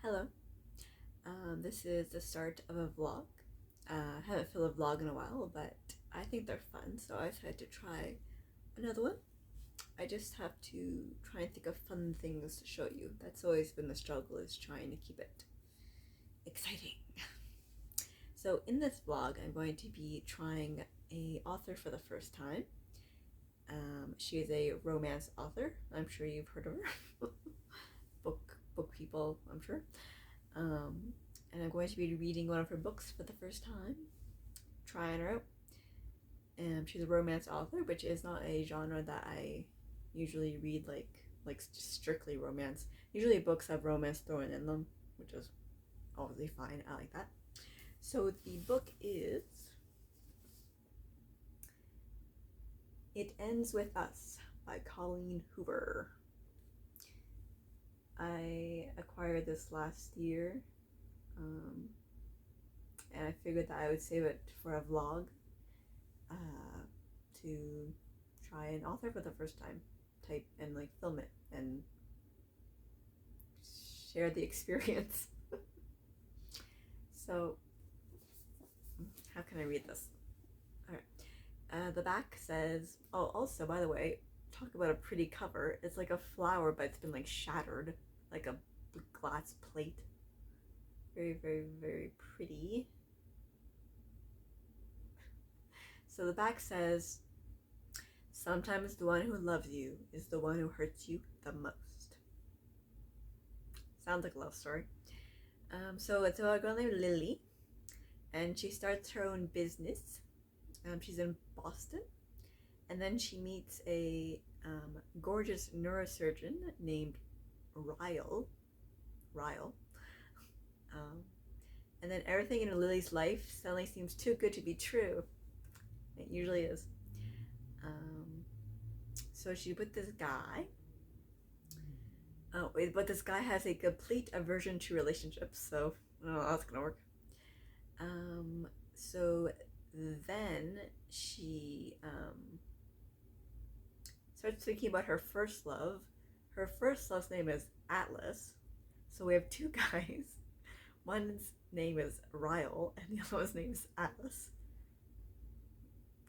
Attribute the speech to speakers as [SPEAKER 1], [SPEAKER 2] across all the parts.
[SPEAKER 1] Hello, this is the start of a vlog. I haven't filmed a vlog in a while, but I think they're fun, so I decided to try another one. I just have to try and think of fun things to show you. That's always been the struggle, is trying to keep it exciting. So in this vlog, I'm going to be trying a author for the first time. She is a romance author. I'm sure you've heard of her. book people, I'm sure. And I'm going to be reading one of her books for the first time, trying her out. She's a romance author, which is not a genre that I usually read, like strictly romance. Usually books have romance thrown in them, which is obviously fine. I like that. So the book is It Ends With Us by Colleen Hoover. I acquired this last year, and I figured that I would save it for a vlog to try an author for the first time type and like film it and share the experience. So how can I read this? Alright, the back says, oh, also, by the way, talk about a pretty cover. It's like a flower, but it's been like shattered, like a glass plate. Very, very, very pretty. So the back says, sometimes the one who loves you is the one who hurts you the most. Sounds like a love story. So it's about a girl named Lily, and she starts her own business. She's in Boston, and then she meets a gorgeous neurosurgeon named Ryle. And then everything in Lily's life suddenly seems too good to be true. It usually is. So she's with this guy. Oh, but this guy has a complete aversion to relationships, so I don't know how that's gonna work. So then she starts thinking about her first love. Her first love's name is Atlas. So we have two guys. One's name is Ryle, and the other one's name is Atlas.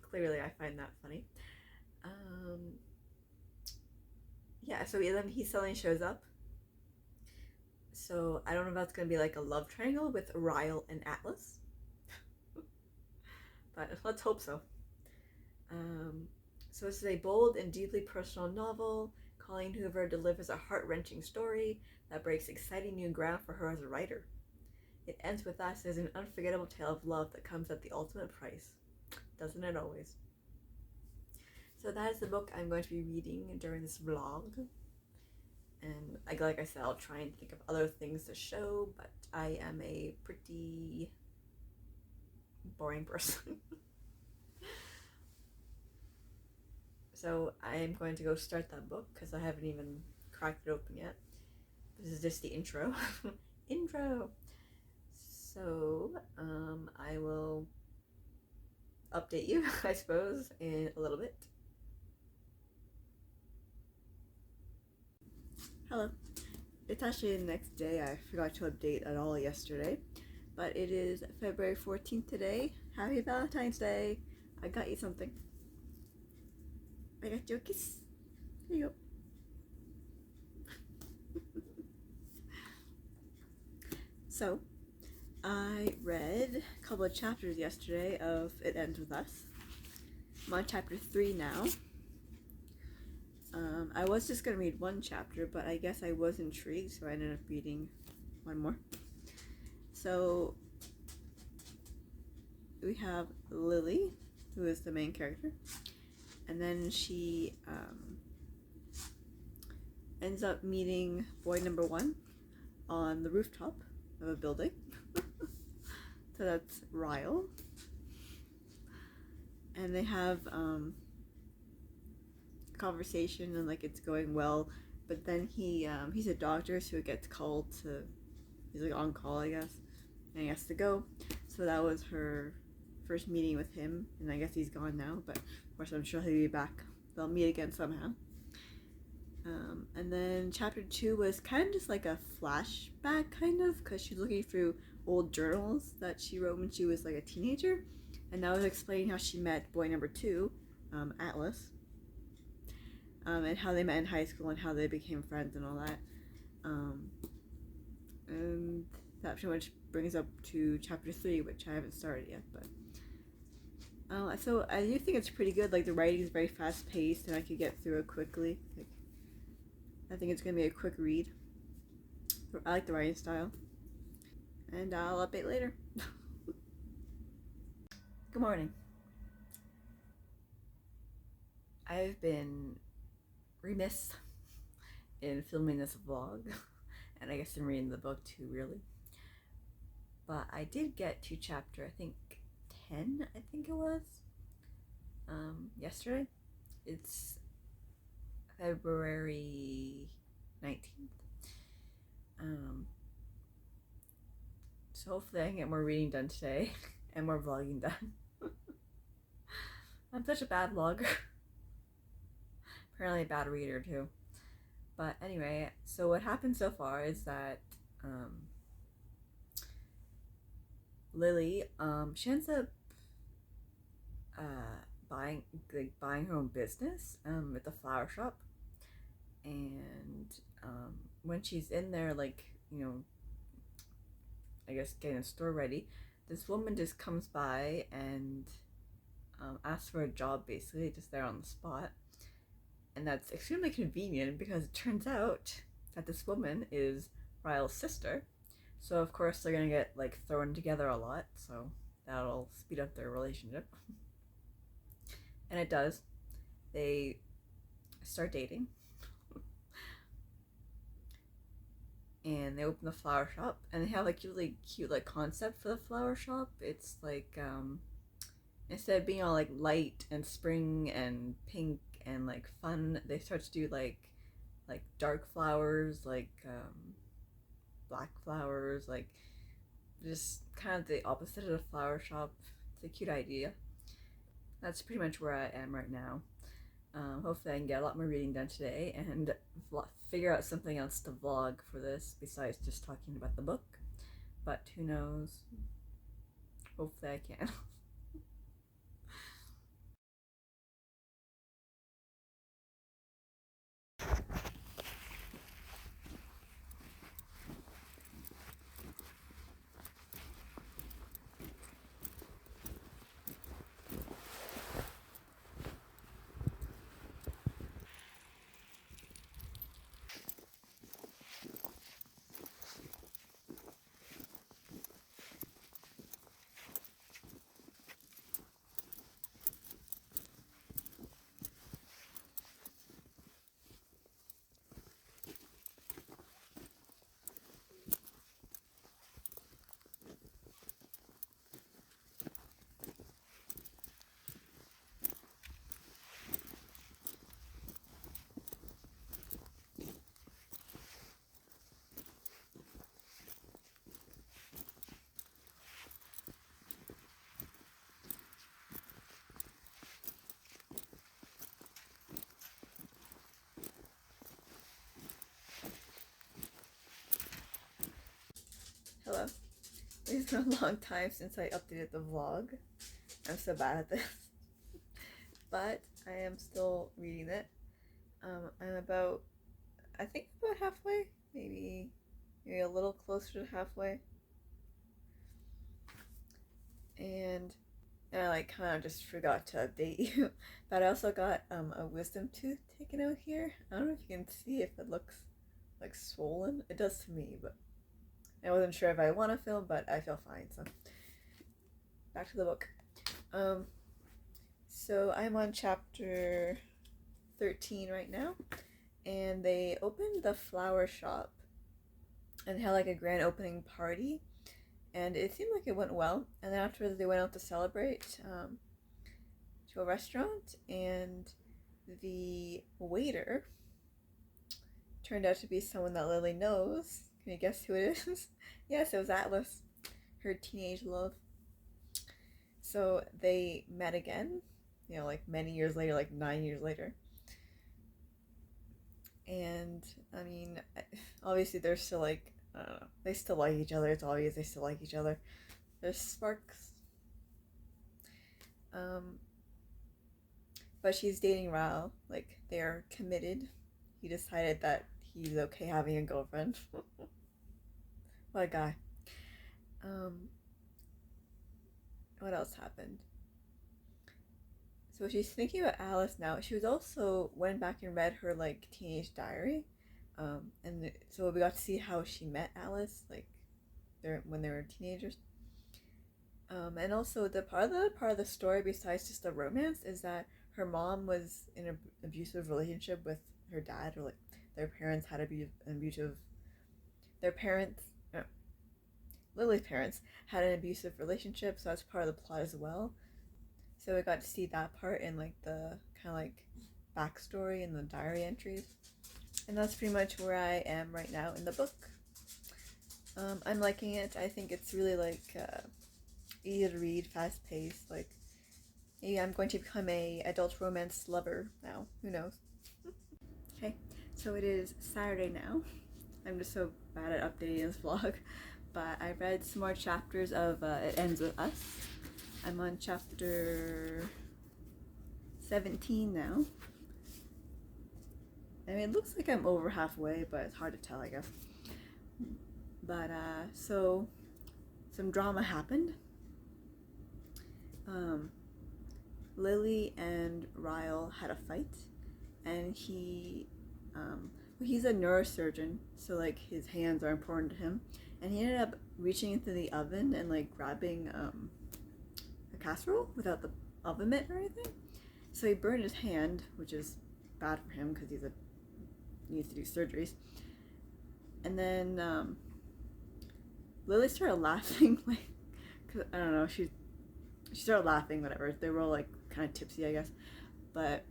[SPEAKER 1] Clearly, I find that funny. Yeah, so then he suddenly shows up. So I don't know if that's gonna be like a love triangle with Ryle and Atlas, but let's hope so. So this is a bold and deeply personal novel. Colleen Hoover delivers a heart-wrenching story that breaks exciting new ground for her as a writer. It Ends With Us is an unforgettable tale of love that comes at the ultimate price. Doesn't it always? So that is the book I'm going to be reading during this vlog. And like I said, I'll try and think of other things to show, but I am a pretty boring person. So I am going to go start that book because I haven't even cracked it open yet. This is just the intro. Intro! So I will update you, I suppose, in a little bit. Hello. It's actually the next day. I forgot to update at all yesterday, but it is February 14th today. Happy Valentine's Day. I got you something. I got you a kiss. Here you go. So, I read a couple of chapters yesterday of It Ends With Us. I'm on chapter 3 now. I was just gonna read one chapter, but I guess I was intrigued, so I ended up reading one more. So we have Lily, who is the main character, and then she ends up meeting boy number 1 on the rooftop of a building. So that's Ryle, and they have conversation, and like it's going well, but then he's a doctor, so he gets called to, he's like on call, I guess, and he has to go. So that was her first meeting with him, and I guess he's gone now, but of course I'm sure he'll be back. They'll meet again somehow. And then chapter 2 was kind of just like a flashback, kind of, because she's looking through old journals that she wrote when she was like a teenager. And that was explaining how she met boy number 2, Atlas, and how they met in high school and how they became friends and all that. And that pretty much brings up to chapter 3, which I haven't started yet, but so I do think it's pretty good. Like, the writing is very fast paced and I could get through it quickly. Like, I think it's gonna be a quick read. I like the writing style, and I'll update later. Good morning. I've been remiss in filming this vlog, and I guess in reading the book too, really. But I did get to chapter, I think 10, I think it was, yesterday. It's February 19th. So hopefully I can get more reading done today and more vlogging done. I'm such a bad vlogger. Apparently a bad reader too. But anyway, so what happened so far is that Lily, she ends up buying her own business at the flower shop, and when she's in there, like, you know, I guess getting the store ready, this woman just comes by and asks for a job, basically, just there on the spot. And that's extremely convenient because it turns out that this woman is Ryle's sister. So of course they're gonna get like thrown together a lot, so that'll speed up their relationship. And it does. They start dating. And they open the flower shop, and they have like really cute like concept for the flower shop. It's like instead of being all like light and spring and pink and like fun, they start to do like dark flowers, like black flowers, like just kind of the opposite of the flower shop. It's a cute idea. That's pretty much where I am right now. Hopefully I can get a lot more reading done today and figure out something else to vlog for this besides just talking about the book, but who knows. Hopefully I can. Hello. It's been a long time since I updated the vlog. I'm so bad at this. But I am still reading it. I'm about, I think about halfway, maybe a little closer to halfway. And I like kind of just forgot to update you. But I also got a wisdom tooth taken out here. I don't know if you can see if it looks like swollen. It does to me, but I wasn't sure if I want to film, but I feel fine, so back to the book. So I'm on chapter 13 right now, and they opened the flower shop and had like a grand opening party, and it seemed like it went well. And then afterwards they went out to celebrate to a restaurant, and the waiter turned out to be someone that Lily knows. Can you guess who it is? Yes, it was Atlas, her teenage love. So they met again, you know, like many years later, like 9 years later. And I mean, obviously they're still like, I don't know, they still like each other. It's obvious they still like each other. There's sparks. Um, but she's dating Rao. Like they're committed. He decided that he's okay having a girlfriend. What a guy. Um, what else happened? So she's thinking about Alice now. She was also went back and read her like teenage diary, so we got to see how she met Alice, like when they were teenagers. And also the part of the story, besides just the romance, is that her mom was in an abusive relationship with her dad, or like their parents had an abusive. Their parents, uh, Lily's parents, had an abusive relationship, so that's part of the plot as well. So we got to see that part in like the kind of like backstory and the diary entries, and that's pretty much where I am right now in the book. I'm liking it. I think it's really like easy to read, fast paced. Like maybe I'm going to become a adult romance lover now. Who knows? Okay, so it is Saturday now. I'm just so bad at updating this vlog, but I read some more chapters of It Ends With Us. I'm on chapter 17 now. I mean, it looks like I'm over halfway, but it's hard to tell, I guess. But so some drama happened. Lily and Ryle had a fight, and he's a neurosurgeon, so like his hands are important to him, and he ended up reaching into the oven and like grabbing a casserole without the oven mitt or anything. So he burned his hand, which is bad for him because needs to do surgeries. And then Lily started laughing, like, cause I don't know, she started laughing, whatever. They were all like kind of tipsy, I guess. But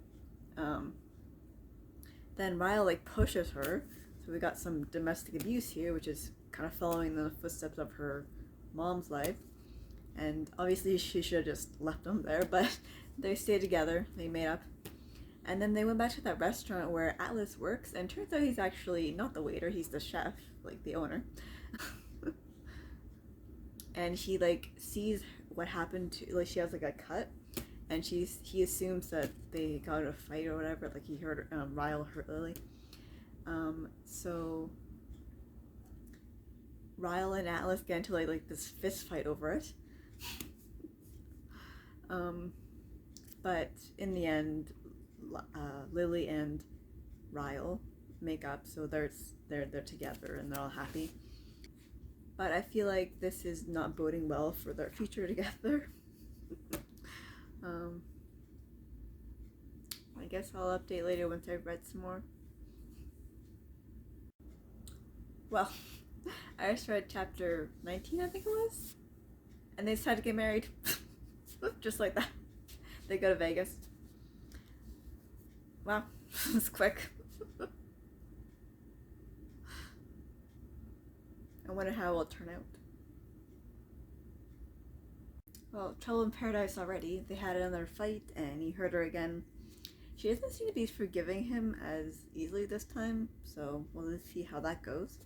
[SPEAKER 1] then Ryle like pushes her, so we got some domestic abuse here, which is kind of following the footsteps of her mom's life. And obviously she should have just left them there, but they stayed together. They made up. And then they went back to that restaurant where Atlas works, and turns out he's actually not the waiter, he's the chef, like the owner. And he like sees what happened to, like, she has like a cut, and he assumes that they got in a fight or whatever, like he heard Ryle hurt Lily. So Ryle and Atlas get into like this fist fight over it. But in the end, Lily and Ryle make up, so they're together and they're all happy. But I feel like this is not boding well for their future together. um, I guess I'll update later once I've read some more. Well, I just read chapter 19, I think it was, and they decided to get married. Just like that. They go to Vegas. Wow, it's quick. I wonder how it will turn out. Well, Trouble in Paradise already. They had another fight and he hurt her again. She doesn't seem to be forgiving him as easily this time, so we'll see how that goes.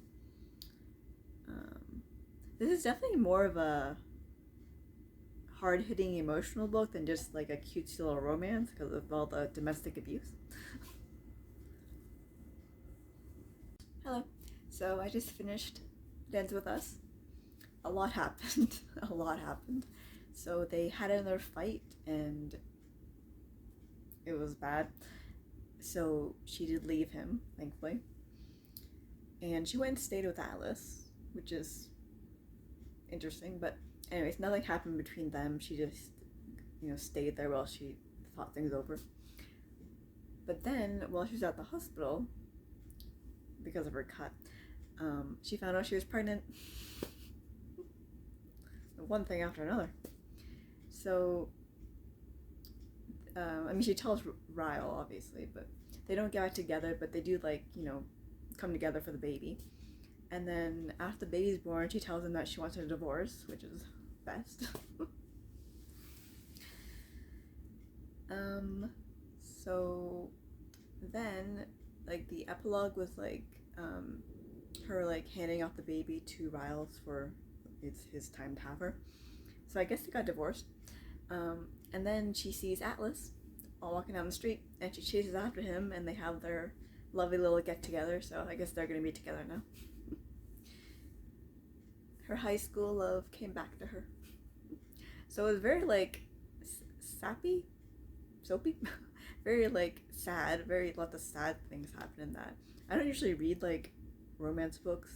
[SPEAKER 1] This is definitely more of a hard-hitting emotional book than just like a cutesy little romance because of all the domestic abuse. Hello. So I just finished It Ends With Us. A lot happened. A lot happened. So they had another fight and it was bad. So she did leave him, thankfully. And she went and stayed with Alice, which is interesting. But anyways, nothing happened between them. She just, stayed there while she thought things over. But then, while she was at the hospital, because of her cut, she found out she was pregnant. One thing after another. So, she tells Ryle, obviously, but they don't get back together, but they do, like, come together for the baby. And then after the baby's born, she tells him that she wants a divorce, which is best. So then Like the epilogue was like her like handing off the baby to Riles for it's his time to have her. So I guess they got divorced. And then she sees Atlas all walking down the street, and she chases after him, and they have their lovely little get together. So I guess they're gonna be together now. Her high school love came back to her. So it was very like sappy, soapy, very like sad. Very lots of sad things happen in that. I don't usually read like romance books,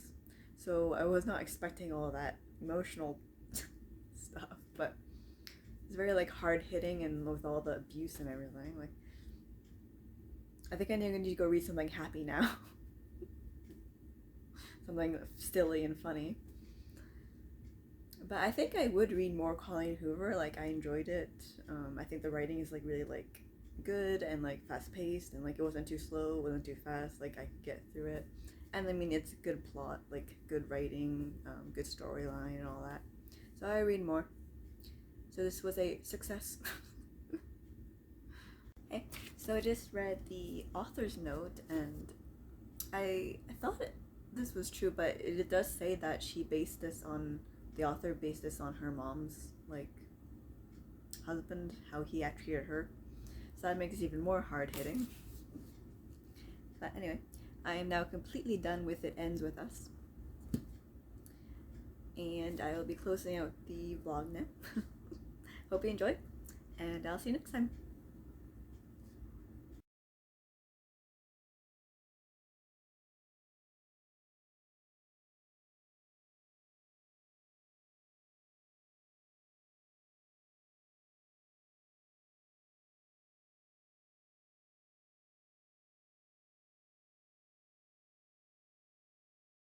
[SPEAKER 1] so I was not expecting all that emotional stuff. But it's very like hard hitting and with all the abuse and everything. Like I think I need to go read something happy now, something silly and funny. But I think I would read more Colleen Hoover. Like I enjoyed it. I think the writing is like really like good and like fast paced and like it wasn't too slow, it wasn't too fast. Like I could get through it. And I mean it's a good plot, like good writing, good storyline and all that. So I read more. So this was a success. Okay, so I just read the author's note and I thought this was true, but it does say that the author based this on her mom's like husband, how he had treated her. So that makes it even more hard hitting. But anyway, I am now completely done with It Ends With Us. And I will be closing out the vlog now. Hope you enjoyed, and I'll see you next time.